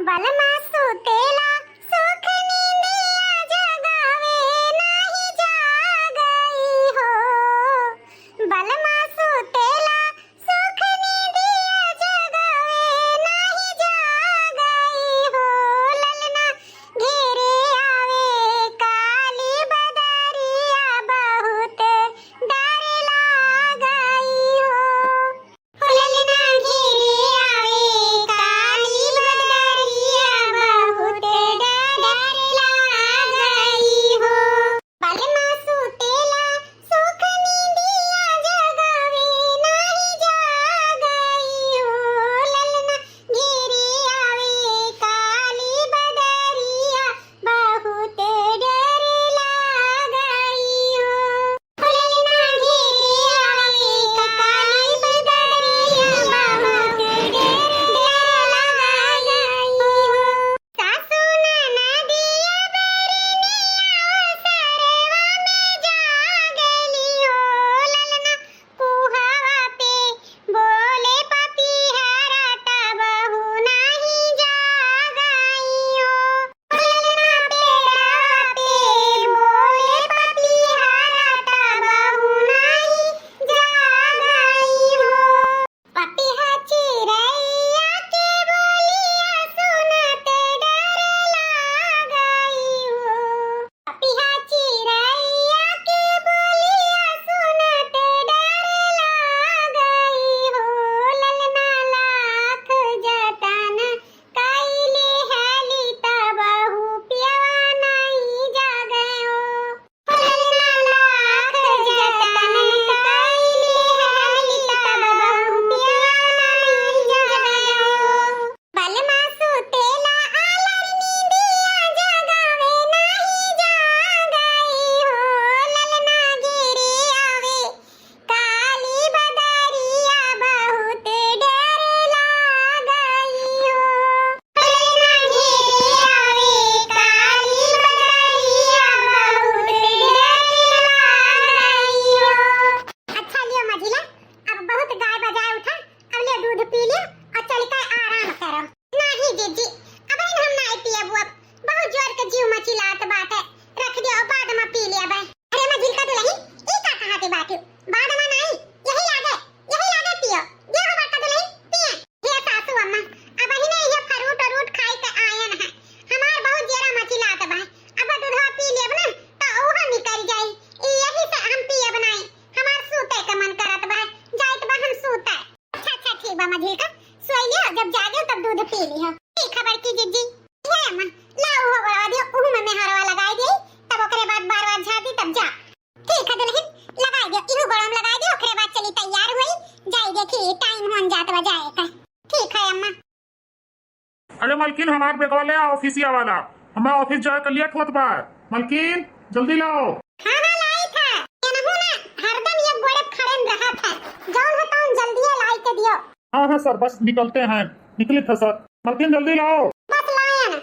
बलमा सुतेला सुख नींदिया जगावे नाही जागई हो। बलमा सुतेला सुख नींदिया जगावे नाही जागई हो। ललना घेरे आवे काली बदरिया बहुत डर लागई हो। ललना घेरे आवे काली बदरिया बहुत डर लागई हो। बलमा सुतेला सुख नींदिया जगावे नाही जागई हो। ललना घेरे आवे काली बदरिया बहुत डर लागई हो। ललना घेरे आवे काली बदरिया बहुत डर लागई हो। सासू ननदिया बरनिया सरवा में जागली हो। ललना कुहवा पे बोले पपीहरा तबहु नहीं जागई हो। ललना पेड़वा पे बोले पपीहरा तबहु नहीं जागई हो। पपीहा चिरैया के बोलिया सुनत डर लागई हो। पपीहा चिरैया के बोलिया सुनत डर लागई हो। ललना लाख जतन कइले हैली तबहु पियवा नहीं जागए हो। ललना लाख जतन कइले हैली तबहु पियवा नहीं जागए हो। बलमा सुतेला आलर नींदिया जगावे नहीं जागई हो। ललना घेरे आवे काली बदरिया बहुत डर लागई हो। ललना घेरे आवे काली बदरिया बहुत डर लागई हो। अच्छा लियो मझिला, अब बहुत गाय बजाए उठा, अब ले दूध पी लियो और चल के आराम करो। नहीं जीजी, अब हम नहीं पियबू, अब बहुत जोर के जीव मचिलात बाटे, रख दियो बाद में पी लिया बे। अरे मझिल का दुल्हन ई का कहा के बाटे, बाद में नहीं, यही लागे पियो, ये हो बाटा दुल्हन पिए। हे सासू अम्मा, अब ही नहीं ये फरूट रूट खाई के आयन है, हमार बहुत जेरा मचिलात बा, अब दूधवा पी लेब ना तो ओहा निकल जाई, यही से हम पियब नहीं, हमार सूते के मन करत बा, जाइत बा हम सूते। अच्छा ठीक बा मझिल का, सोई लियो, जब जागे तब दूध पी लियो। ई खबर की जीजी, ये अम्मा लाओ हो बड़ा दियो, उहु में मेहरवा लगाई दे, तब ओकरे बाद बारवा झादी तब जा। ठीक है दुल्हन, लगाई दियो, इहु गरम लगाई दियो, ओकरे बाद चली तैयार होई, जाई देखी टाइम होन जात बा जाए का। ठीक है अम्मा। अरे मलकिन हमार बेगवा ले आओ ऑफिसिया वाला, हमें ऑफिस जाए के लिए ठोत बा। मलकिन जल्दी लाओ। हाँ लाई था, ये नहु ना हरदम ये गोड़े खड़े रहा था, जौन होता हूं जल्दी लाई के दियो। हाँ सर, बस निकलते हैं, निकले थे सर। मलकिन जल्दी लाओ। बस लाया ना।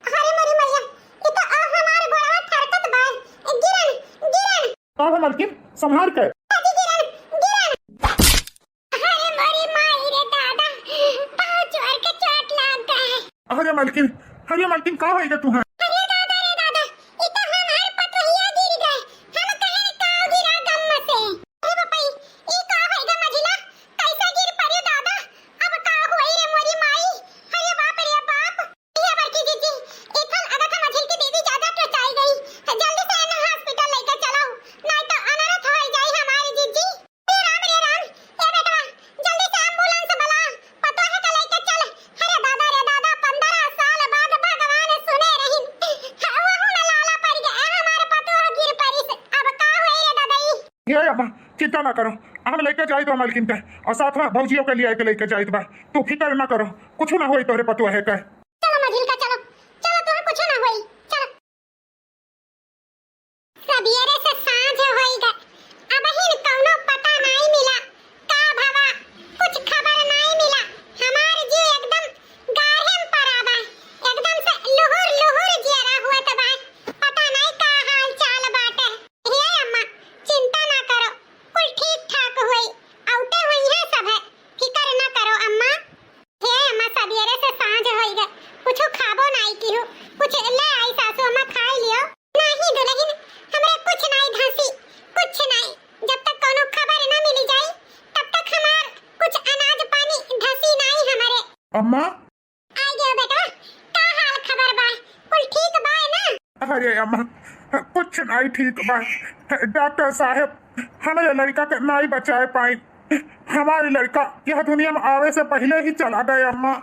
अरे मरी मैया, ये तो हमारे गोड़वा ठरकत बा, गिरन। कहाँ है मलकिन, संभाल के। गिरन। अरे मरी माई रे दादा, पाँव चोर के चोट लग गए। अरे मलकिन कहाँ है तू है? अरे दादा रे दादा, ये तो हमारे पतोहिया गिर गए, हम कहे काव गिरा गम में से। अरे बापई, ये का होएगा मझिला, कैसा गिर पड़े दादा, अब का होई रे मोरी माई। अरे बाप रे बाप, ये बड़की जीजी, इथल अगर था मझिल की दीदी ज्यादा टचाई गई, जल्दी से इन्हें हॉस्पिटल लेकर चलो, नहीं तो अनर्थ हो जाए हमारी जीजी। रे राम, ए बेटवा, जल्दी से एम्बुलेंस बुला, पतोहे का लेकर चल। अरे दादा रे दादा, 15 साल बाद भगवान सुने रहीन, वहु में लाला पड़ गया हमारे पतोह गिर पड़ी से, अब का होई रे दादाई। ये अम्मा चिंता ना करो, हम लेके जाए तो मलकिन के, और साथ में भौजियों के लिए लेके जाए बा, तू फिक्र ना करो, कुछ ना होई तोरे पतुआ है का। चलो मझिल का चलो, तुम्हें कुछ ना होई, चलो। सवेरे से सांझ होई गए, अब हिन कौनो पता नहीं मिला, का भवा कुछ खबर नहीं मिला, हमार जी एकदम गाढ़े में पड़ा बा, एकदम से लुहुर जियरा हुआ बा, पता नहीं का हाल चाल बाटे। हे अम्मा चिंता ना करो, कुल ठीक ठाक होई, औते हुई है सब है, फिकर ना करो अम्मा। हे अम्मा अम्मा। आ गयो बेटा, का हाल खबर बा? कुल ठीक बा ना? अरे अम्मा, कुछ नहीं ठीक बा। डॉक्टर साहब हमारे लड़का के नहीं बचाए पाई। हमारी लड़का यह दुनिया में आवे से पहले ही चला गया अम्मा।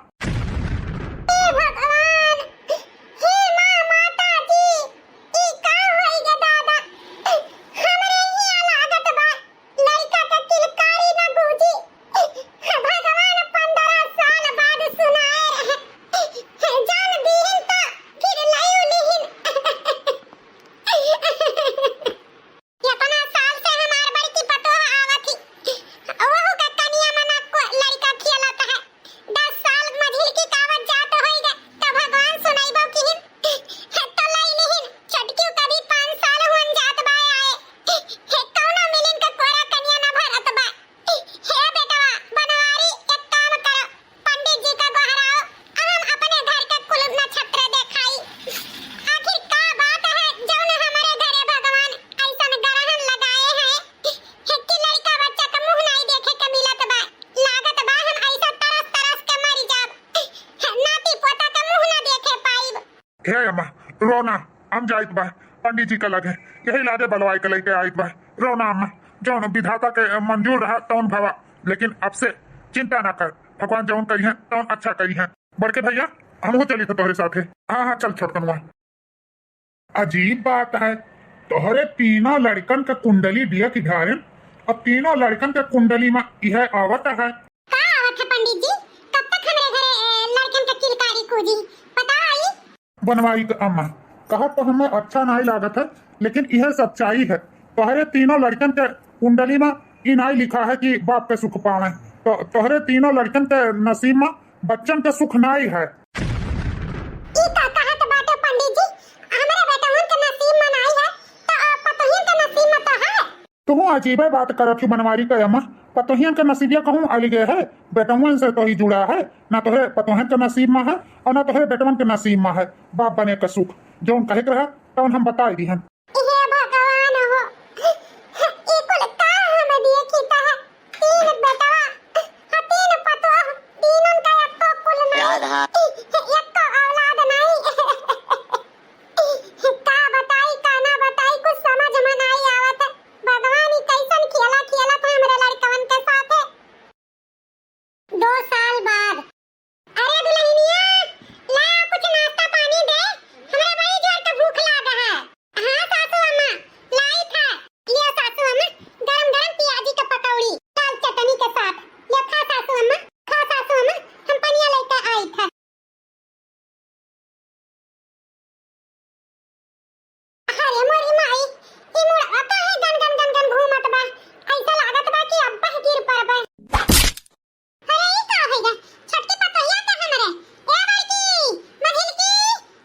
हे भगवान, हे माँ माता जी, ई का होई गे दादा? हमरे हिया लागत बा लड़का के किलकारी न बूझी। भगवान 15 साल बाद सुनाए रहे, जान दीहिन तो फिर लयू लिहिन। इतना साल से हमार बड़की पतोह आवत ही, वहू का कनिया मना को लड़का खियलत है। 10 साल मझिल की कावत जात होई गे त भगवान सुनाइबो किहिन तो लई लिहिन। छटकियो कभी 5 साल हुन जात बा आए, कौनो मिलिन के कोरा कनिया न भरत बा। हे बेटवा बनवारी, एक काम करो, पंडित जी का गोहराओ, हम अपने घर के कुल नक्षत्र देखाई। आखिर का बात है जौन हमारे घरे भगवान ऐसन ग्रहण लगाए हैं कि लड़का बच्चा का मुंह नहीं देखे के मिलत बा। लागत बा हम ऐसा तरस तरस के मर जाब, नाती पोता का मुंह ना देखे पाइब। हे अम्मा रोना, हम जाइत बा पंडित जी का लगे, यही लादे बलवाई के लेके आइत बा। रोना अम्मा, जौन विधाता के मंजूर रहा तौन भवा, लेकिन अब से चिंता ना कर, भगवान जौन करी है तौन अच्छा करी है। बड़के भैया हमहू चली तो तोहरे साथे। हाँ हाँ चल छोड़ कनुआ। अजीब बात है, तोहरे तीनों लड़कन के कुंडली दिया की धारण, अब तीनों लड़कन के कुंडली में यह आवत है। का आवत है पंडित जी? कब तक हमरे घरे लड़कन का किलकारी कूदी? पता आई? बनवाई के अम्मा कहा तो हमें अच्छा नहीं लागत है, लेकिन यह सच्चाई है। तोहरे तीनों लड़कन के कुंडली में ई नहीं लिखा है कि बाप के सुख पावे, तो तोहरे तीनों लड़कन के नसीब में बच्चन के सुख नहीं है। ई का कहत बाटे पंडित जी, हमरे बेटवन के नसीब में नहीं है तो पतोहिन के नसीब में तो है। तुम अजीब बात करो कि बनवारी के अम्मा, पतोहियन के नसीबिया कहूँ अलगे है, बेटवन से तो ही जुड़ा है। ना तोहरे पतोहन के नसीब में है और ना तोहरे बेटवन के नसीब में है बाप बने का सुख। जौन कहे के रहा तौन हम बता दी हैं। हे भगवान हो, ई कुल का हम दिए कीता है? 3 बेटवा, 3 पतोह, तीनन का एको कुल नहीं, एको औलाद नहीं। का बताई का ना बताई, कुछ समझ में नहीं आवत है। भगवान ही कैसन खेला खेला था हमरे लड़कवन के साथे। 2 साल बाद, अरे दुल्हनिया, ला कुछ नाश्ता पानी दे, हमरे बड़ी जोर के भूख लागा है। हाँ सासू अम्मा, लाई था। लियो सासू अम्मा, गरम गरम प्याजी का पकौड़ी दाल चटनी के साथ। लियो खा सासू अम्मा, खा सासू अम्मा, हम पनिया लेके आई था। अरे मोरी माई, ई मुड़वा काहे गन गन गन गन घूमत बा? ऐसा लागत बा कि अब्बा ही गिर पड़बे। अरे ई का होई गे? छटकी पतोहिया के हमरे। ए बड़की, मझिल की,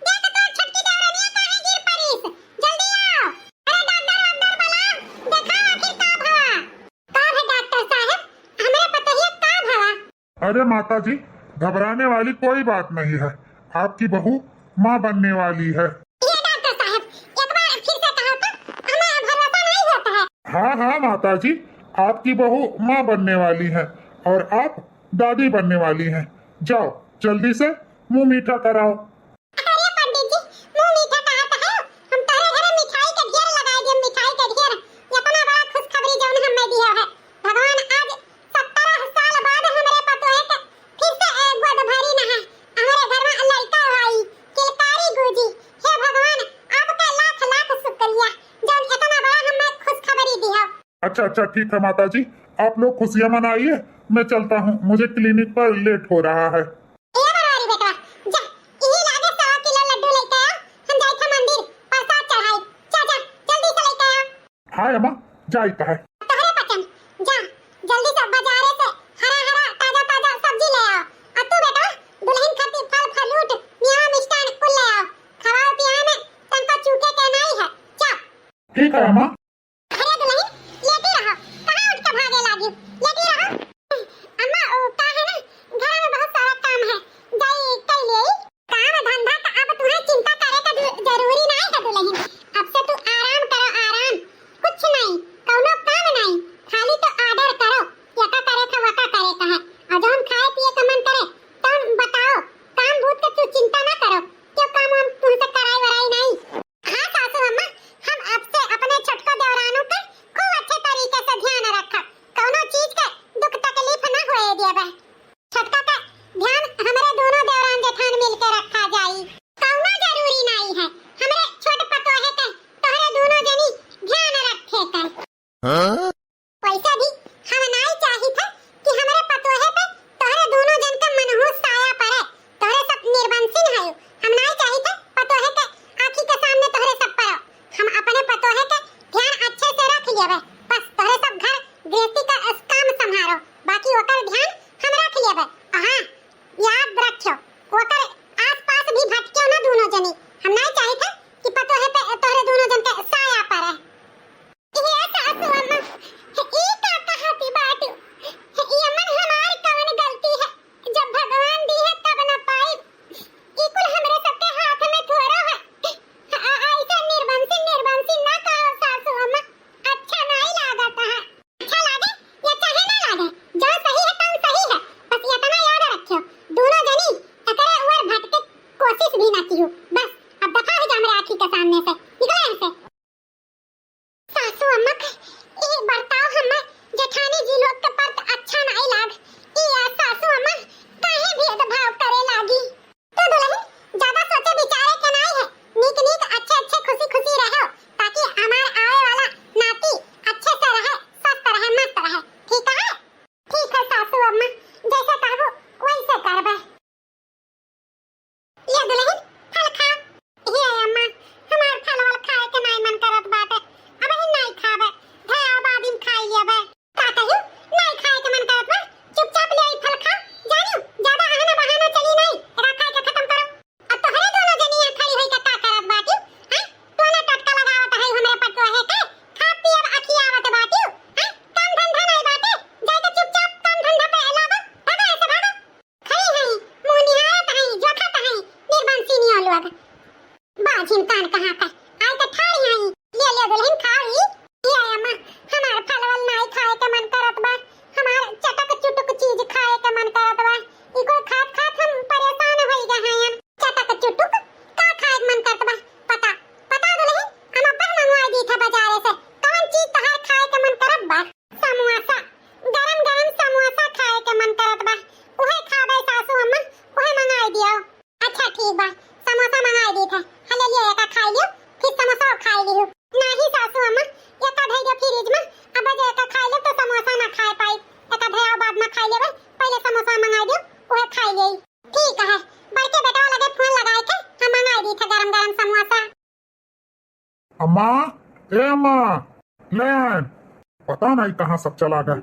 देख तो छटकी देवरनिया काहे गिर पड़ीस? जल्दी आओ। अरे डॉक्टर वॉक्टर बुलाओ, देखा आखिर का भवा? का है डॉक्टर साहब, हमरे पतोहिया का भवा? अरे माता जी, घबराने वाली कोई बात नहीं है, आपकी बहू माँ बनने वाली है। ये डॉक्टर साहब, एक बार फिर से कहो तो, हमें भरोसा नहीं होता है। हाँ हाँ माता जी, आपकी बहू माँ बनने वाली है और आप दादी बनने वाली हैं। जाओ जल्दी से मुंह मीठा कराओ। अरे पंडित जी, मुंह मीठा कहत है, हम तारे घरे मिठाई के ढेर लगाए दिए, मिठाई के ढेर। इतना बड़ा खुशखबरी जौन हमें दिया है। भगवान आज 17 साल बाद हमरे पतोहे के फिर से गोद भरी न है। हमारे घर में लड़का आई, किलकारी गूंजी। हे भगवान, आपका लाख लाख शुक्रिया जौन इतना बड़ा हमें खुशखबरी दिया। अच्छा ठीक है माता जी, आप लोग खुशियाँ मनाइए, मैं चलता हूँ, मुझे क्लिनिक पर लेट हो रहा है। ए बनवारी बेटवा, जा इही लागे 100 किलो लड्डू लेके आ, हम जाई थे मंदिर प्रसाद चढ़ाई। जा जा जल्दी से लेके आ। हाँ अम्मा जाइता है। तोहरे पचन, जा जल्दी से बाजारे से हरा हरा ताजा ताजा सब्जी ले आओ। आ तू बेटा दुल्हन खातिर फल फ्रूट मेवा मिष्ठान कुल ले आओ। खवाओ पियाए में तनको चूके के नहीं है। जा। ठीक है अम्मा। अरे दुल्हन लेटी रहो, कहाँ उठ के भागे लागी? लेटी रहो। अम्मा ओ का है ना, घर में बहुत सारा काम है, जाई कर ले। काम धंधा का अब तुम्हें चिंता करे का जरूरी नहीं है दुल्हन। अब से तू आराम करो, आराम, कुछ नहीं, कौनो काम नहीं, खाली तो आर्डर करो। यका करे था वका करे का है, और जो हम खाए पिए का मन करे तो हम बटुआ का बाजिन कान कहाँ का आई तो ठाड़ी आई ले ले दुल्हन खाई ये अम्मा हमार फलवल नहीं खाए के मन करत बा हमार चटक चुटक चीज खाए के मन करत बा इको खात खात हम परेशान हो गए हैं हम चटक चुटक का खाए के मन करत बा पता पता दुल्हन हम अपन मंगवा दी था बाजार से कौन चीज तहार खाए के मन करत बा समोसा गरम गरम समोसा खाए के मन करत बा उहे खाबे सासू अम्मा उहे मंगाई दियो अच्छा ठीक बा समोसा मंगाई दी था हले लिए एका खाई लियो फिर समोसा खाई लियो नाही सासू अम्मा एका धई दे फ्रिज में अब जे एका खाई ले तो समोसा ना खाए पाई एका धया बाद में खाई लेबे पहले समोसा मंगाई दियो उहे खाई लेई ठीक है बड़के बेटा लगे फोन लगाए के हम मंगाई दी था गरम गरम समोसा अम्मा ए अम्मा ले आए पता नहीं कहाँ सब चला गए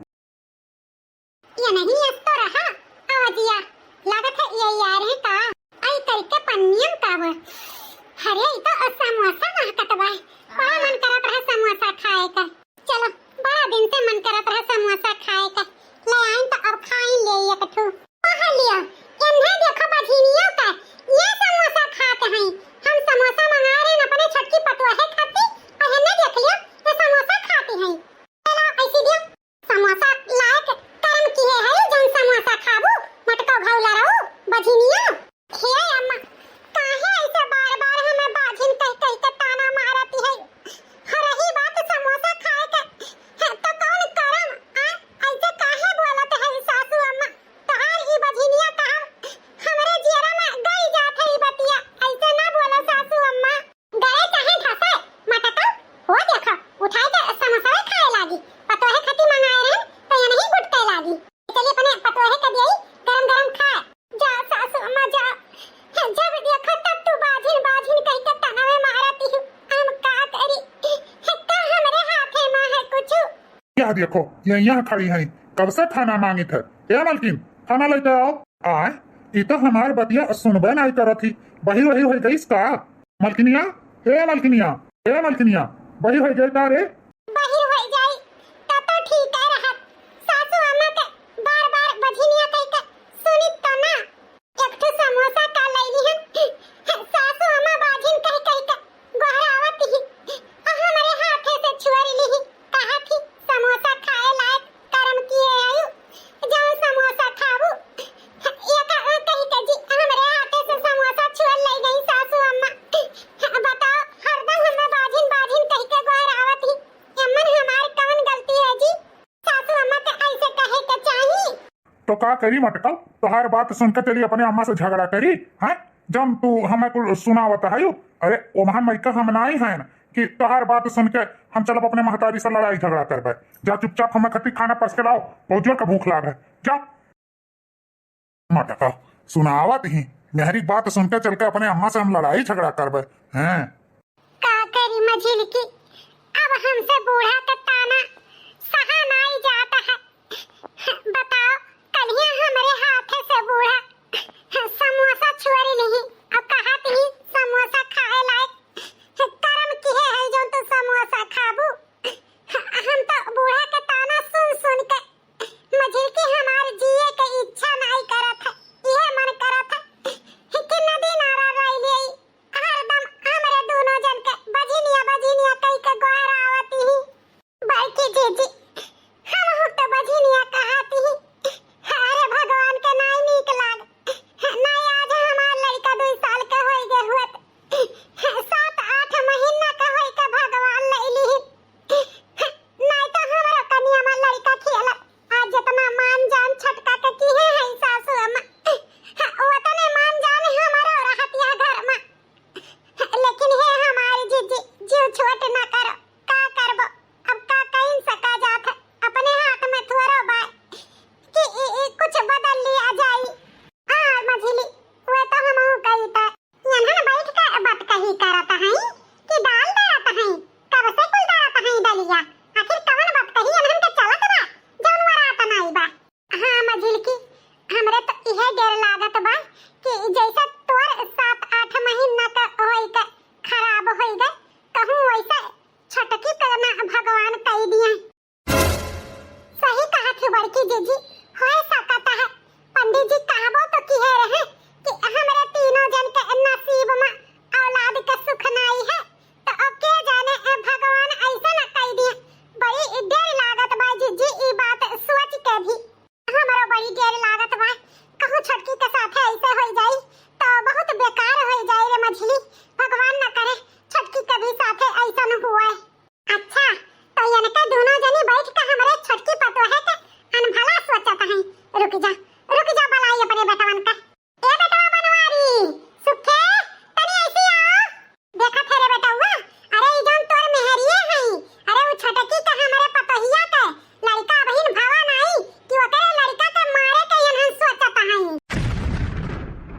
ये नहीं अब तो रहा आवाजिया लागत है ये यार है का आई करके पन्नियम का वो अरे ये तो समोसा महकत बा बड़ा मन करत रहा समोसा खाए का चलो बड़ा दिन से मन करत रहा समोसा खाए का ले आई तो अब खाई ले एक ठो कहां लिया इन्हें देखो बझिनियों का ये समोसा खाते हैं हम समोसा मंगा रहे हैं अपने छटकी पतुआ है खाती और हमने देख लिया ये समोसा खाती हैं चलो ऐसी दियो समोसा लायक कर्म किए है जन समोसा खाबू मटको घौला रहो बझिनिया हे अम्मा काहे ऐसे बार-बार हमें बाजिन कह के ताना मारती है रही बात समोसा खाए का तो कौन करम ऐसे काहे बोलत है सासू अम्मा तहार ही बझिनिया कहा हमरे जियरा में गई जात है बतिया ऐसे ना बोलो सासू अम्मा गए चाहे धसे मटको हो देखो उठाई के समोसा खाए लागी पतोहे खती मंगाए रहे तो ये नहीं गुटके लागी चलिए अपने पतोहे का दिए गरम गरम खा जा सासू अम्मा जा जब देखो तब तू बाजिन बाजिन कह के तना में मारती हूँ हम का करी का हमारे हाथे में है कुछ क्या देखो ये यहाँ खड़ी है कब से खाना मांगी थे ए मलकिन खाना लेके आओ आए ये तो हमार बतिया सुनबे नहीं करत थी वही वही हो गई इसका मलकिनिया ए मलकिनिया ए मलकिनिया वही हो गई का रे बाहर हो जाई तो ठीक है रहा सासू अम्मा के बार-बार बझिनिया कह के सुनी तो ना एक ठो समोसा का लईली हम सासू अम्मा बाजिन कह के गोहरावत ही हमारे हाथे से छुरी ली कहा थी समोसा खाए लायक कर्म किए आयु जो समोसा खाबू ये का कह के जी हमारे हाथे से समोसा छुर ले गई सासू अम्मा बताओ हरदम हमें बाजिन बाजिन कह के गोहरावत ही अम्मन हमारी कौन गलती है जी सासू अम्मा के ऐसे कहे के चाहिए तो का करी मटकल तोहार बात सुनकर चली अपने अम्मा से झगड़ा करी है जब तू हमें कुछ सुनावत है अरे वो महान मैका हम नहीं है ना कि तोहार बात सुन के हम चलो अपने महतारी से लड़ाई झगड़ा कर पाए जा चुपचाप हमें खती खाना परस के लाओ बहुत जोर का भूख लाग है जा मटका सुनावत ही मेरी बात सुनकर चल के अपने अम्मा से हम लड़ाई झगड़ा कर पाए हैं का करी मझिल की अब हमसे बूढ़ा का ताना सहा नहीं जाता है बताओ कलिया हमारे हाथ से बूढ़ा समोसा छुरी नहीं अब कहा थी समोसा खाए लायक कर्म किए है जो तो समोसा खाबू हम तो बूढ़ा का ताना सुन सुन के मझिल की हमारे जिए की इच्छा नहीं करत है यह मन करत है कि नदी नारा रह गई हरदम हमारे दोनों जन के बझिनिया बझिनिया कह के गोहरावती ही बड़की जीजी हम हो तो बझिनिया कहाती ही अरे भगवान के नहीं नीक लाग नहीं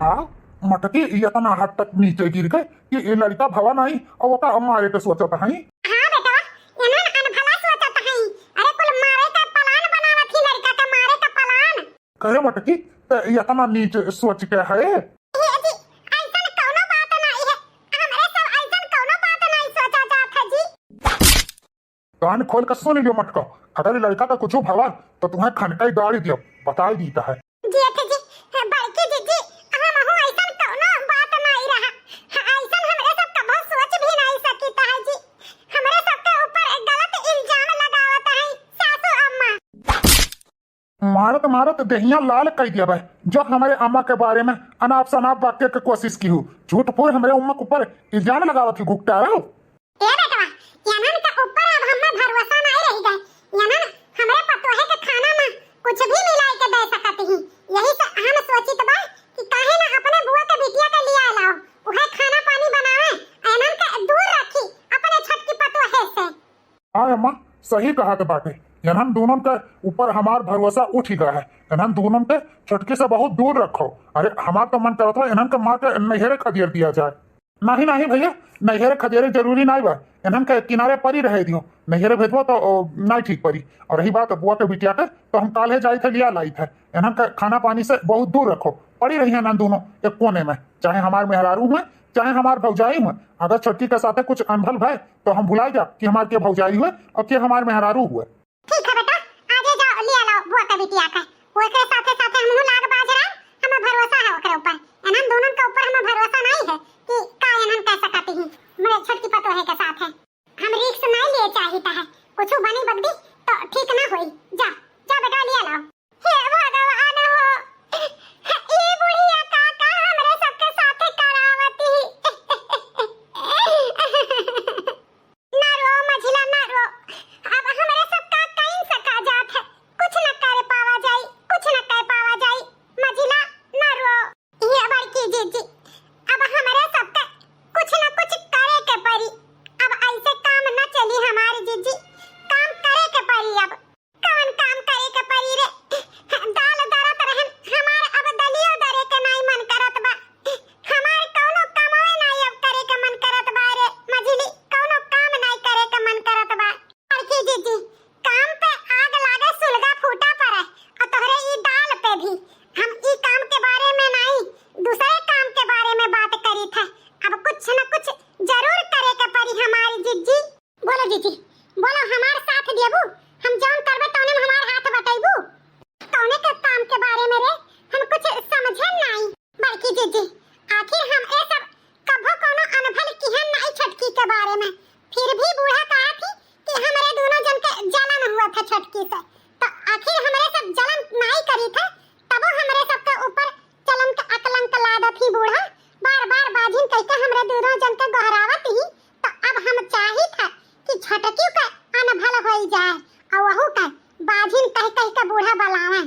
हाँ मटकी इतना हद तक नीचे गिर गए कि ये लड़का भवा नहीं और वो का मारे के सोचता है। हाँ बेटा एनन अनभला सोचत हई। अरे कुल मारे का प्लान बनावत ही लड़का का मारे का प्लान। करे मटकी ते इतना नीचे सोच के है। ये जी ऐसन कौनो बात नहीं है। हमरे सब ऐसन कौनो बात नहीं सोचा जात है जी। कान खोल कर सुन लियो मटका, अगर ये लड़का का कुछ भवा तो तुम्हें खनका ही गाड़ी दियो बता ही दीता है। जी अथे जी बड़की जी हम हूं ऐसन कौनो बात नहीं रहा। ऐसन हमरे सब कबो सोच भी नहीं सकीता है जी। हमरे सब के ऊपर गलत इल्जाम लगावत है सासू अम्मा। मारत मारत देहिया लाल कह दिया भाई जो हमारे अम्मा के बारे में अनाप शनाप वाक्य की कोशिश की हूँ। झूठ पूरे हमारे अम्मा के ऊपर इल्जाम लगावत ही गुप्ता रहो। ए बेटा यनन के ऊपर अब हमें भरोसा नहीं रह गए। यनन हमरे पतोहे के खाना में कुछ भी मिलाई के दे सकत ही। यही से हम सोचित बा कि काहे ना अपने बुआ के बिटिया के लिया लाओ उहे खाना पानी बनावे यनन के दूर रखी अपने छटकी पतोहे से। हाँ अम्मा सही कहा के बाटे, इन्हन दोनों के ऊपर हमार भरोसा उठ ही गया है। इन्हन दोनों के छटकी से बहुत दूर रखो। अरे हमार तो मन करता है इन्हन के मार के नहरे खदेड़ दिया जाए। नहीं नहीं भैया नहरे खदेरे जरूरी नहीं बा, इन्हन के किनारे पर ही रह दियो। नहरे भेजबो तो नहीं ठीक पड़ी। और रही बात बुआ के बिटिया के तो हम काले जाए थे लिया लाई थे। इन्हन के खाना पानी से बहुत दूर रखो। पड़ी रही है दोनों एक कोने में, चाहे हमारे मेहरारू हुए चाहे हमारे भौजाई हुए। अगर छटकी के साथ कुछ अनभल भय तो हम भुला जा कि हमारे के भौजाई हुए और के हमारे मेहरारू हुए। ठीक है बेटा आगे जाओ लिया लाओ बुआ के बिटिया के। वो के साथे साथे हम लाग बाज रहा हमें भरोसा है ओकरे ऊपर। इनन दोनों के ऊपर हमें भरोसा नहीं है कि का इनन कह सकती ही मेरे छटकी पतोहे के साथ है। हम रिस्क नहीं लिए चाहिता है कुछ बनी बगदी तो ठीक ना होई। जा जा बेटा लिया लाओ। हे भगवान हो ई बुढ़िया काका हमरे सबके साथे करावती। ना रो मझिला ना रो, अब हमरे सब का कहीं सका जात है। कुछ न कर पावा जाई कुछ न कर पावा जाई। मझिला ना रो। ये बड़की जीजी अब हमरे सब का कुछ न कुछ करे के पड़ी। अब ऐसे काम न चली हमारी जीजी, काम करे के पड़ी। अब कौन काम करे के पड़ी रे? दाल दरत रहन हमार अब दलियो दरे के नहीं मन करत बा। हमार कौनो कमाए नहीं अब करे के मन करत बा रे मझिली, कौनो काम नहीं करे के मन करत बा। बड़की जीजी काम पे आग लागे सुलगा फूटा पड़े और तोहरे ई दाल पे भी। हम ई काम के बारे में नहीं दूसरे काम के बारे में बात करी थे। अब कुछ न कुछ जरूर करे के पड़ी हमारी जीजी। बोलो जीजी बोलो हमार साथ देबू। हम जौन करबे तौने में हमार हाथ बटाइबू। तौने के काम के बारे में रे हम कुछ समझे नहीं। बड़की जीजी आखिर हम ए सब कभो कोनो अनभल किहन नहीं छटकी के बारे में। फिर भी बूढ़ा कहा थी कि हमारे दोनों जन के जलन हुआ था छटकी से, तो आखिर हमारे सब जलन नहीं करी थे तबो हमारे सब के ऊपर चलन का अकलंक लादत ही बूढ़ा। बार बार बाजिन कह के हमरे दोनों जन के गहरावत ही। तो अब हम चाही था कि छटकी का अनभल होई जाए और वहू का बाजिन कह के बूढ़ा बलावे।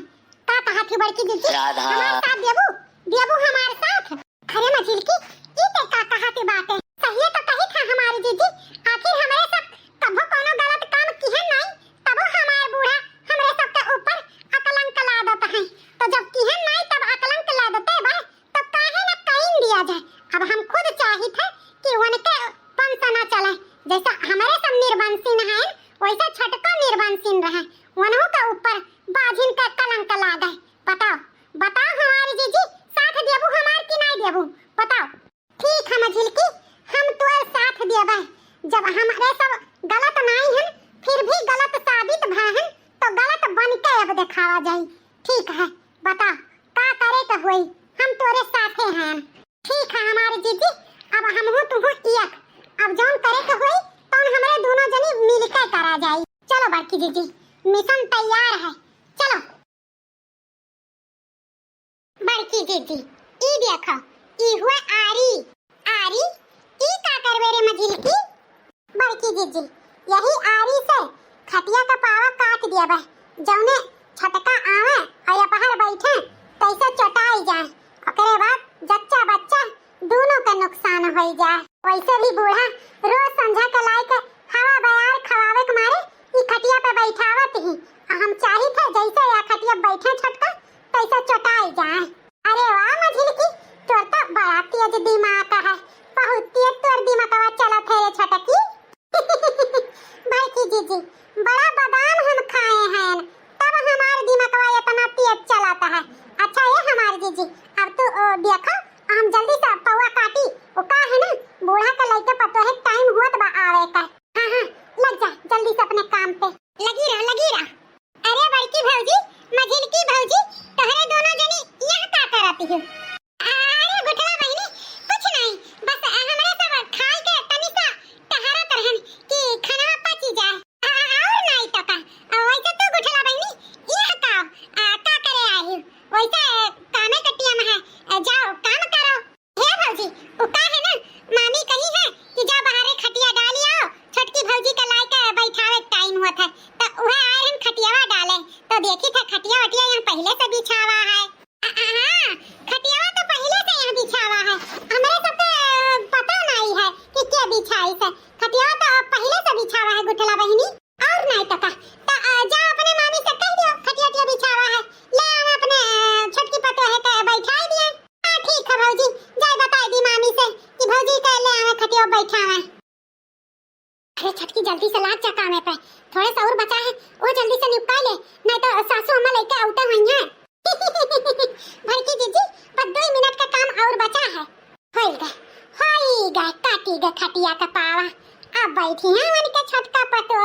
का कहा थी बड़की जीजी हमारे साथ देबू देबू हमारे साथ। अरे मझिल की ई ते का कहा थी बातें सही तो कही था हमारी जीजी। आखिर हमारे सब कभो कोनो गलत काम किहन नहीं तबो हमार बूढ़ा हमरे सब के ऊपर अकलंक लादत है। तो जब किहन नहीं तब अकलंक लादते बा तो काहे न कहीं दिया जाए। अब हम खुद चाही थे कि उनके वंश न चले। जैसा हमारे सब निर्वंशीन हैं वैसा छटका निर्वंशीन रहे। उन्हों के ऊपर बाजिन का कलंक लागे। बताओ बताओ हमारी जीजी साथ देबू हमार की नहीं देबू बताओ। ठीक है मझिल की हम तो साथ देबे। जब हमारे सब गलत नहीं हैं फिर भी गलत साबित भहन तो गलत बन के अब दिखावा जाई। ठीक है बता का करे के होई हम तोरे साथे हैं। ठीक है हमारी जीजी अब हम हो तुम एक अब जौन करे के होई तौन हमरे दोनों जनी मिलके करा जाई। चलो बड़की जीजी मिशन तैयार है चलो। बड़की जीजी ई देखो ई हुए आरी आरी ई का करवे रे मझिल की। बड़की जीजी यही आरी से खटिया का पावा काट दिया बा जौने छटका आवे और ये बाहर बैठे कैसे चटाई जाए। ओकरे बाद जच्चा बच्चा दोनों का नुकसान हो जाए। वैसे भी बूढ़ा रोज संझा के लाई के हवा बयार खवावे के मारे ई खटिया पे बैठावत ही। हम चाही थे जैसे या खटिया बैठे छटका तैसे चटाई जाए। अरे वाह मझिल की तेज दिमाग का है, बहुत तेज तोर दिमागवा चला थे रे छटकी। बड़की जीजी बड़ा बादाम हम खाए हैं तब हमारे दिमागवा इतना तेज चलाता है। अच्छा ये हमारी जीजी अब तो देखो हम जल्दी से पौवा काटी वो का है ना बूढ़ा का लइका पतो है टाइम हुआ बा आवे का। हां हां लग जा जल्दी से अपने काम पे लगी रह। अरे बड़की भौजी मझिलकी भौजी तोहरे दोनों जनी यहां का करती हो? अरे गुठला बहिनी कुछ नहीं बस हमरे सब खाई के तनी सा टहरत रहन कि खाना पची जाए और नहीं तो का वैसे तो गुठला बहिनी यह का करे आई हो वैसे कामे कटिया में है जाओ काम करो। हे भौजी वो का है ना मामी कही है कि जा बाहर खटिया डाल आओ छोटकी भौजी का लाई के बैठावे टाइम हुआ था तो वह आए हम खटियावा डाले तो देखी था खटिया वटिया यहाँ पहले से बिछावा है। हां खटियावा तो पहले से यहाँ बिछावा है हमरे सबके पता नहीं है कि क्या बिछाई से खटियावा तो पहले से बिछावा है गुठला बहिनी और नहीं तो का जा अपने मामी से कह दियो खटिया बिछावा है ले हम अपने छोटकी पतो है के बैठाई दिए। हां ठीक है भौजी जाए बता दी मामी से कि भौजी के ले हमें खटिया बैठावा। अरे छटकी जल्दी से लाग जा कामे पे थोड़े सा और बचा है वो जल्दी से निपटा ले नहीं तो सासू अम्मा लेके आउटे हुई हैं। भड़की जीजी बस 2 मिनट का काम और बचा है। होइगा काटी ग खटिया का पावा अब बैठी हैं मन के छोटका पतो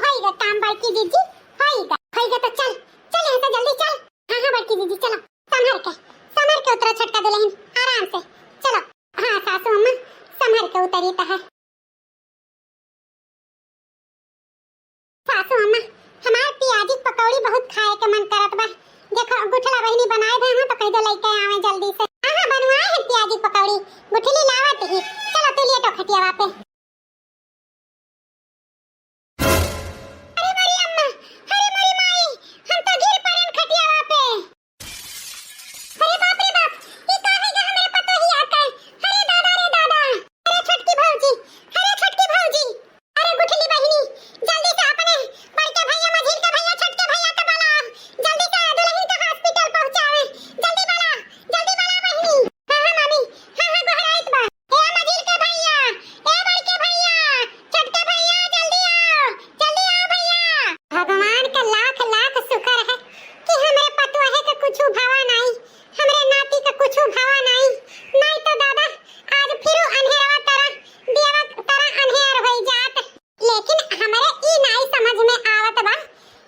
होइगा काम बड़की जीजी होइगा तो चल यहाँ से जल्दी चल। हां बड़की जीजी चलो संभर के उतरो छोटका दुल्हन आराम से चलो। हां सासू अम्मा संभर के उतरी तो है। सासू अम्मा हमार प्याजी पकौड़ी बहुत खाए के मन करत बा देखो गुठला बहिनी बनाए दे हां तो कह दो लेके आवे जल्दी से। हां बनवाए है प्याजी पकौड़ी गुठली लावत ही चलो तू लिए तो खटियावा पे। अरे मेरी अम्मा अरे मेरी माई हम तो गिर पड़े खटियावा पे। अरे बाप रे बाप ये का है गा हमारे पतो ही आता है। अरे दादा अरे छोटकी भौजी अरे गुठली बहिनी जल्दी से अपने बड़के भैया मझिल के भैया छोटके भैया के बुला जल्दी से दुल्हन के हॉस्पिटल पहुंचावे जल्दी बुला बहिनी। हां मामी हां गोहराइत बा ए मझिल के भैया ए बड़के भैया छोटके भैया जल्दी आओ भैया। भगवान का लाख लाख शुक्र है कि हमरे पतो है के कुछ भावा नहीं हमरे नाती का कुछ भावा नहीं तो दादा आज फिर अंधेरवा तरह देवा तरह अंधेर हो जात। लेकिन हमारे ई नहीं समझ में आवत बा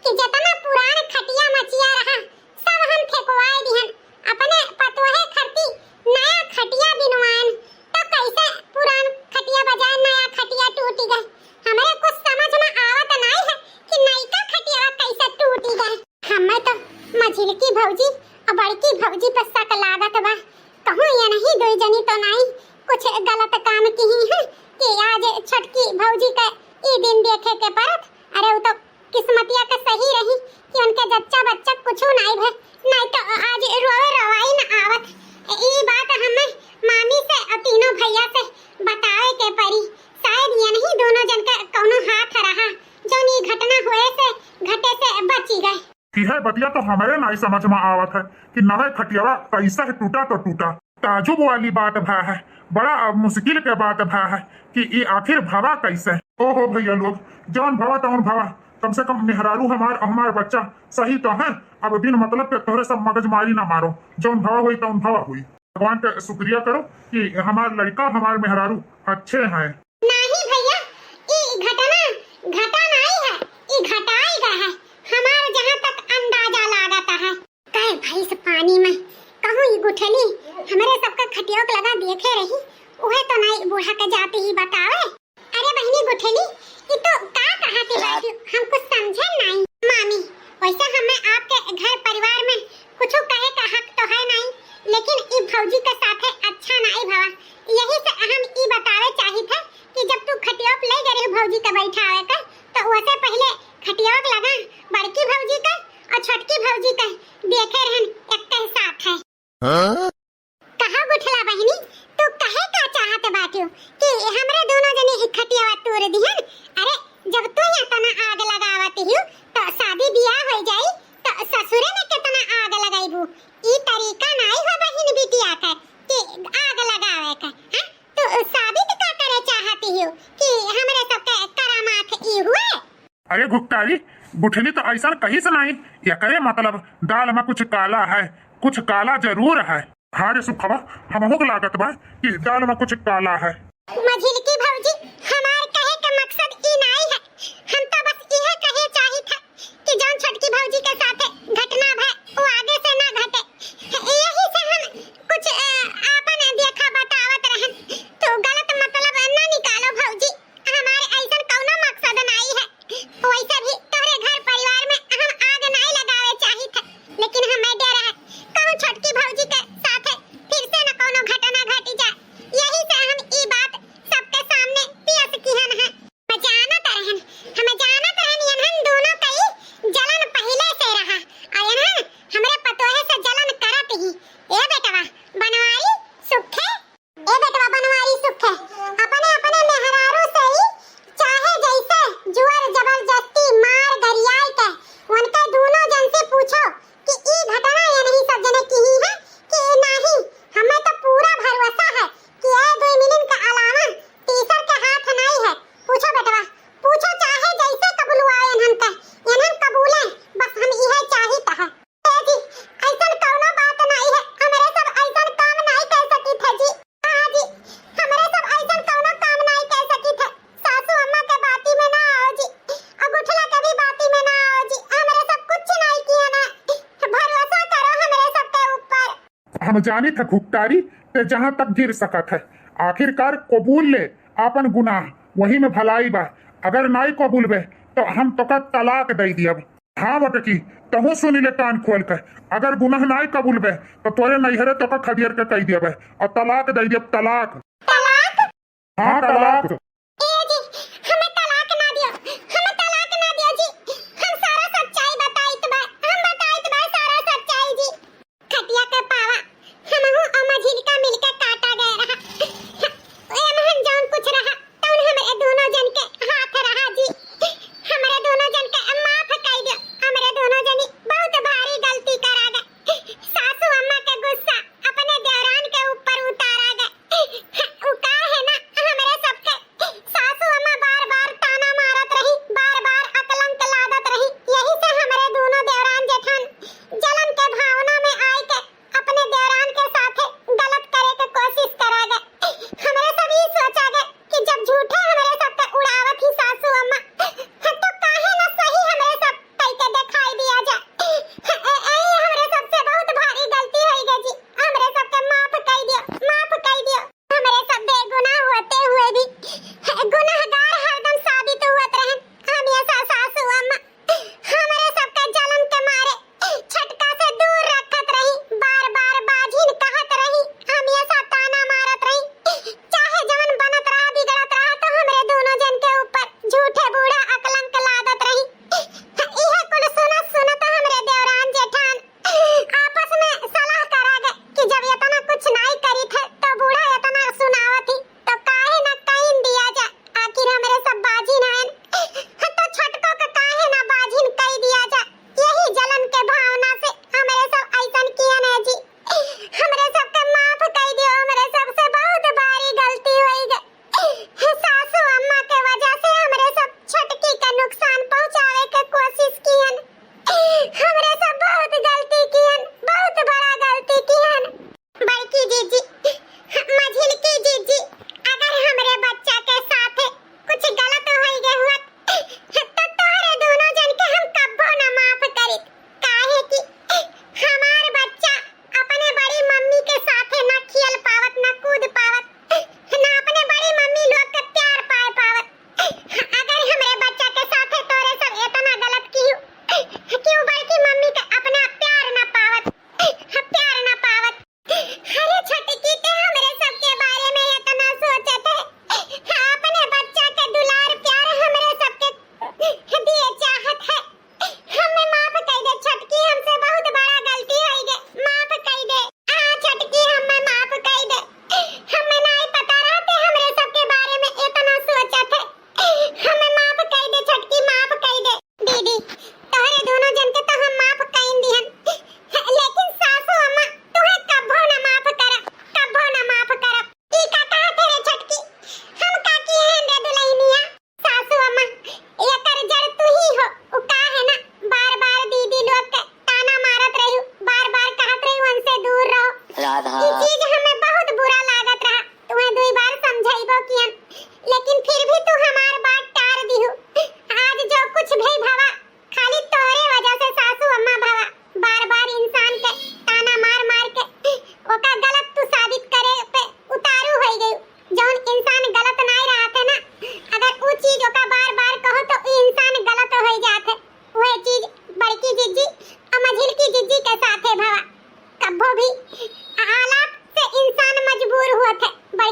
कि जितना पुरान खटिया मचिया रहा सब हम फेंकवाए दिहन अपने पतोहे खरती नया खटिया बिनवान तो कैसे पुरान खटिया बजाय नया खटिया टूट गए हमारे कुछ समझ में आवत नहीं है कि नई का खटिया कैसे टूट गए। हमें तो मझिलकी भौजी और बड़की भौजी पर शक लागत बा कहूं ये नहीं दो जनी तो नहीं कुछ गलत काम की ही है कि आज छोटकी भौजी का ई दिन देखे के परत अरे वो तो किस्मतिया का सही रही कि उनके जच्चा बच्चा कुछ नहीं तो आज रोवाई न आवत। ई बात हमें मामी से और तीनों भैया से बतावे के परी शायद ये नहीं दोनों जन का कोनो हाथ रहा जो नी घटना हुए से घटे से बची गए। की है बतिया तो हमारे नहीं समझ में आवत है कि नवे खटियावा कैसा है टूटा तो टूटा ताजुब वाली बात भा है बड़ा मुश्किल के बात भा है कि ये आखिर भवा कैसे। ओहो भैया लोग जौन भवा तौन भवा कम से कम मेहरारू हमार बच्चा सही तो है अब बिन मतलब के तोहरे सब मगजमारी ना मारो जौन भवा हुई तौन भवा हुई भगवान का शुक्रिया करो कि हमार लड़का हमार मेहरारू अच्छे हैं। नहीं भैया ये घटना घटा नहीं है ये घटाएगा है हमार जहाँ तक अंदाजा लागता है कहे भाई से पानी में कहूँ ये गुठली हमारे सबका खटिया लगा देखे रही वह तो नहीं बूढ़ा के जाते ही बतावे। अरे बहनी गुठली ये तो का कहते बात हम कुछ समझे नहीं मामी वैसे हमें आपके घर परिवार में कुछ कहे का हक तो है नहीं लेकिन ई भौजी के साथे अच्छा नहीं भवा यही से हम ई बतावे चाही थे कि जब तू खटिया ले गए भौजी का बैठावे का तो उससे पहले खटिया लगा बड़की भौजी का और छोटकी भौजी का देखे रहन एक के साथ है। कहा गुठला बहनी तू कहे का चाहत बाटियो कि हमरे दोनों जने खटिया तोड़ दिहन। अरे जब तू यहाँ तना आग लगावती हो तो शादी बियाह हो जाई तो ससुरे में कितना आग लगाईबू ई तरीका नहीं हो बहन बिटिया का कि अरे गुप्तारी गुठली तो ऐसा कहीं से नहीं, या करे मतलब दाल में कुछ काला है, कुछ काला जरूर है। हाँ रे सुखवा, हमहू के लागत बा कि दाल में कुछ काला है। मझिलकी भौजी, हमार कहे का मकसद ई नहीं है। हम तो बस यह कहे चाही था कि जौन छोटकी भौजी के साथ घटना भय वो आगे से ना घटे। यही से हम कुछ आपन देखा बतावत रहन। तो गलत मतलब ना निकालो भौजी, हमारे ऐसा कौनो मकसद नहीं है। वैसे भी तोरे घर परिवार में हम आग नहीं लगावे चाही थे, लेकिन हमें डर है कहूं छोटकी भौजी के साथ फिर से न कोनो घटना घटी जाए। यही से हम ई बात सबके सामने पियस किहन है। हमें जानत रहन यनहन दोनों कई जलन पहले से रहा, और यनहन हमरे पतोहे से जलन करत ही। ए बेटवा बनवारी सुखे, ए बेटवा बनवारी सुखे, अपने अपने मेहरारू से ही चाहे जैसे जुअर जबरदस्ती मार गरियाई के उनके दोनों जन से पूछो कि ई घटना ये नहीं सजने की ही है कि नहीं। हमें तो पूरा भरोसा है कि ये दो मिनट का अलावा तीसर के हाथ नहीं है। पूछो बेटवा, पूछो चाहे जैसे कबूलवाए इन्हन कबूले, बस हम यह चाहिए है। ए जी ऐसा कौनो बात नहीं है, हमरे सब ऐसा काम नहीं कर सकी थे जी। हां जी, हमरे सब ऐसा कौनो काम नहीं कर सकी थे। सासू अम्मा के बाती में ना आओ जी, और गुठला के भी बाती में ना आओ जी। हमरे सब कुछ नहीं किया ना, भरोसा करो हमरे सब के ऊपर। हम जानी था गुप्तारी ते जहाँ तक गिर सकत है, आखिरकार कबूल ले आपन गुनाह, वही में भलाई बा। अगर नहीं कबूल बे तो हम तो का तलाक दे दियब। हाँ बटकी, तहु सुनी ले कान खोल कर, अगर गुनाह नहीं कबूल बे तो तोरे नैहरे तो का खदियर के कह दियब और तलाक दे दियब। तलाक, तलाक? हाँ तलाक। ए जी हमें तलाक ना दियो, हमें तलाक ना दियो जी। हम सारा सच्चाई बताइत बा, हम बताइत बा सारा सच्चाई जी। खटिया के पावा हमहु और मझिलका मिलके काटा गए रहा। एमहन जौन कुछ रहा तौन हमरे दोनों जन के हाथ रहा जी। हमरे दोनों जन के माफ कर दियो, हमरे दोनों जनी बहुत भारी गलती करा गए। सासू अम्मा के गुस्सा अपने देवरान के ऊपर उतारा गए। उ का है ना हमरे सबके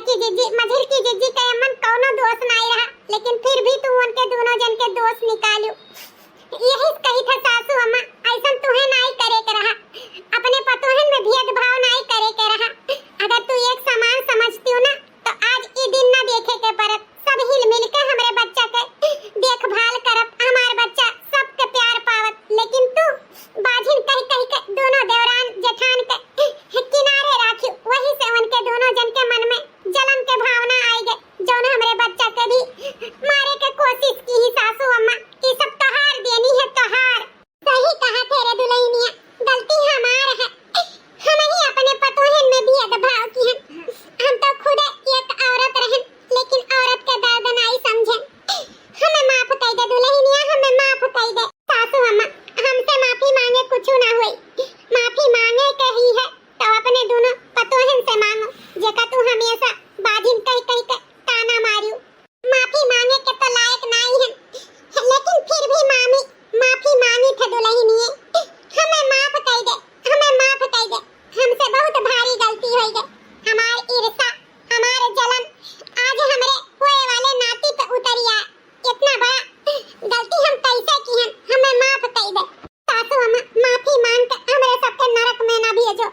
बड़की जीजी मझिल की जीजी के मन कौनो दोष नहीं रहा, लेकिन फिर भी तू उनके दोनों जन के दोष निकालू। यही कही था सासू अम्मा, ऐसा तुहे नहीं करे के रहा, अपने पतोहन में भेदभाव नहीं करे के रहा। अगर तू एक समान समझती हो ना तो आज ये दिन ना देखे के परत, सब हिल मिल के हमरे बच्चा के देखभाल करत, हमार बच्चा सबके प्यार पावत। लेकिन तू बाजिन कह कह के दोनों देवरान जेठान के किनारे राखी, वही से उनके दोनों जन के मन में जलन के भावना आई गए, जौन हमरे बच्चा के भी मारे के कोशिश की ही सासू अम्मा। ये सब तोहार देनी है, तोहार। सही कहा तेरे दुल्हनिया, गलती हमार है, हम ही अपने पतोहन में भेदभाव की हैं। हम तो खुद एक औरत रहन, लेकिन औरत के दर्द नहीं समझे। हमें माफ कर दे दुल्हनिया, हमें माफ कर दे। सासू अम्मा हमसे माफी मांगे कुछ ना हुई, माफी मांगे कही है तो अपने दोनों पतोहन से मांगो, जेका तू हमेशा बाजिन कह कह के ताना मारियो। माफी मांगे के तो लायक नहीं है, लेकिन फिर भी माफी मांगी थे दुल्हनिए। हमें माफ कर दे, हमें माफ कर दे, हमसे बहुत भारी गलती हो गई। हमार ईर्ष्या, हमार जलन आज हमरे होए वाले नाती पे उतरी आ। इतना बड़ा गलती हम कैसे की हैं, हमें माफ कर दे। सासू अम्मा माफी मांग के हमरे सबके नरक में ना भेजो।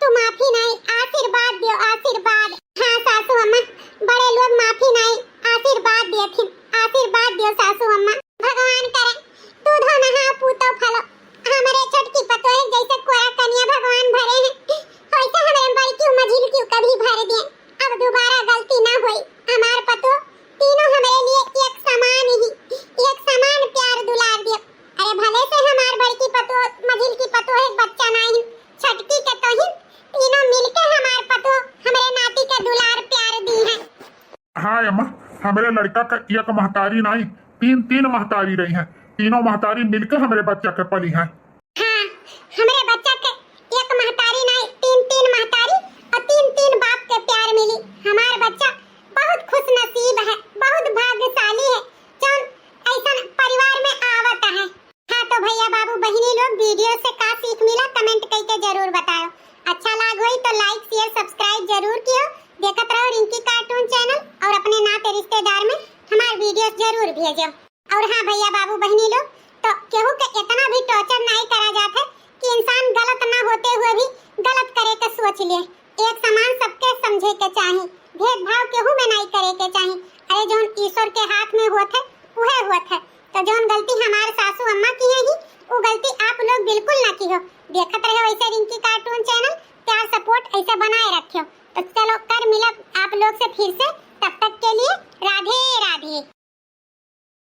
तू माफी नहीं, आशीर्वाद दियो, आशीर्वाद। हाँ सासू अम्मा, बड़े लोग माफी नहीं आशीर्वाद देथिन, आशीर्वाद दियो सासू अम्मा। भगवान करे तू धो नहा पूतो फलो, हमरे छोटकी पतोह जैसे कोरा कन्या भगवान भरे हैं, वैसे हमरे बड़की मझिल की कभी भर दे। अब दोबारा गलती ना होई। हमार पतो तीनों हमरे लिए एक समान ही, एक समान प्यार दुलार दियो। अरे भले से हमार बड़की पतो मझिल की पतो एक बच्चा नहीं, छटकी के तो ही तीनों मिलके हमार पतो हमरे नाती के दुलार प्यार दी है। हाँ अम्मा, हमारे लड़का का एक महतारी नहीं, तीन महतारी रही हैं, तीनों महतारी मिलकर हमारे बच्चा के पली हैं। हाँ, हमारे बच्चा के एक महतारी नहीं, तीन महतारी और तीन बाप के प्यार मिली। हमारा बच्चा बहुत खुश नसीब है, बहुत भाग्यशाली है, जौन ऐसा परिवार में आवता है। हाँ तो भैया बाबू बहिनी लोग वीडियो से का सीख मिला कमेंट करके जरूर बताओ। अच्छा लग होई तो लाइक शेयर सब्सक्राइब जरूर कियो। देखत रहो रिंकी कार्टून चैनल और अपने नाते रिश्तेदार में हमारे वीडियो जरूर भेजो। और हाँ भैया बाबू बहिनी लोग, तो केहू के इतना भी टॉर्चर नहीं करा जाता कि इंसान गलत ना होते हुए भी गलत करे के सोच ले। एक समान सबके समझे के चाहिए, भेदभाव केहू में नहीं करे के चाहिए। अरे जौन ईश्वर के हाथ में होत है उहे होत है, तो जौन गलती हमारे सासू अम्मा की है ही वो गलती आप लोग बिल्कुल ना की हो। देखत रहो ऐसे रिंकी कार्टून चैनल, प्यार सपोर्ट ऐसे बनाए रखियो। तो चलो कर मिलब आप लोग से फिर से